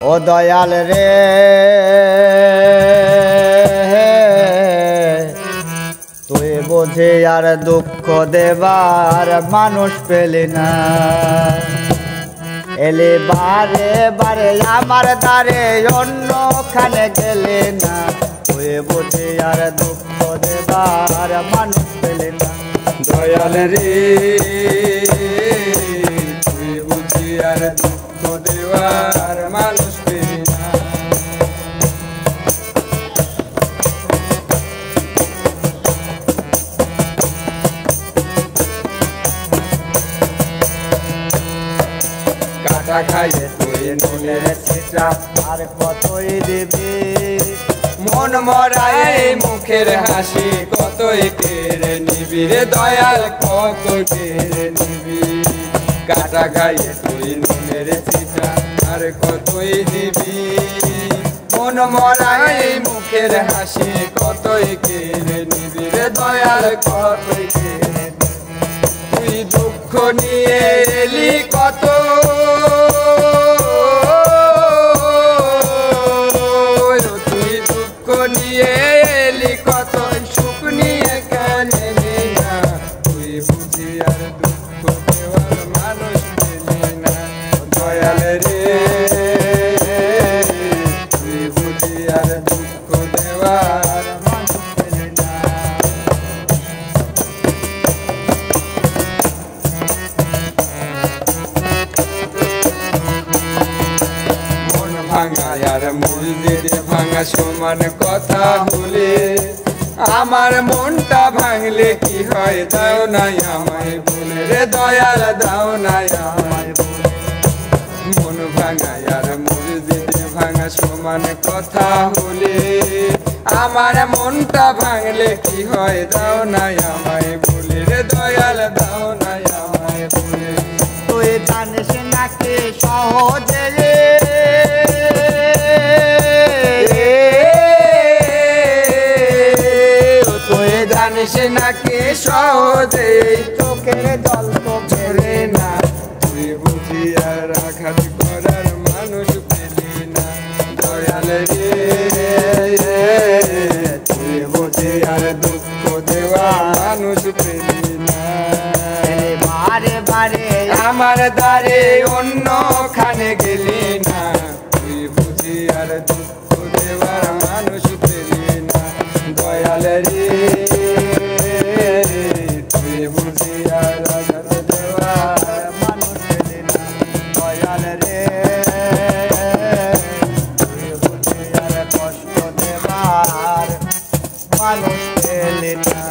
ও দয়াল রে তুই বোঝে আর দুঃখ দেবার মানুষ পেলি না। এলে বারে বারে আমার দ্বারে অন্যখানে গেলে না, তুই বোঝে আর দুঃখ দেবার মানুষ পেলি না। দয়াল রে তুই বুঝি আর দুঃখ দেওয়ার মানুষ পেলি না। কাটা খাইয়ে তুই নুনের ছিটা আর কতই দিবি, মন মরায় মুখের হাসি কতই কেড়ে নিবি রে দয়াল, কত কেড়ে নিবি। কাটা খাইয়ে তুই নুনের ছিটা আর কতই দিবি, মন মরায় মুখের হাসি কতই কেড়ে নিবি রে দয়াল, কতই কেড়ে নিবি। তুই দুঃখ নিয়ে এলি কত, তুই দুঃখ নিয়ে এলি কত, সুখ নিয়ে কেন এলি না। তুই বুঝি আর দুঃখ দেওয়ার মানুষ পেলি না। দয়াল রে তুই বুঝি আর দুঃখ দেওয়ার মানুষ পেলি না। ভাঙা আর মুর্দির ভাঙা সমান কথা বলে, আমার মনটা ভাঙলে কি হয় দাও নাই আমায় বলে রে দয়াল, দাও নাই আমায় বলে। মন ভাঙা আর মুর্দির ভাঙা সমান কথা হলে, আমার মনটা ভাঙলে কি হয় দাও নাই আমায় বলে রে দয়াল, দাও নাই আমায় বলে। তুই জানিস নাকি সহজে তুই জানিস নাকি সহজে চোখের জল তো ঝরে না। তুই বুঝি আর আঘাত করার মানুষ পেলি না। দয়াল রে তুই বুঝি আর দুঃখ দেওয়া মানুষ পেলি না। বারে বারে আমার দ্বারে অন্যখানে গেলি না, তুই বুঝি আর দুঃখ দেওয়ার মানুষ পেলি না। দয়াল রে তুই বুঝি আর আঘাত দেওয়ার মানুষ পেলি না। দয়াল রে তুই বুঝি আর কষ্ট দেবার মানুষ পেলি না।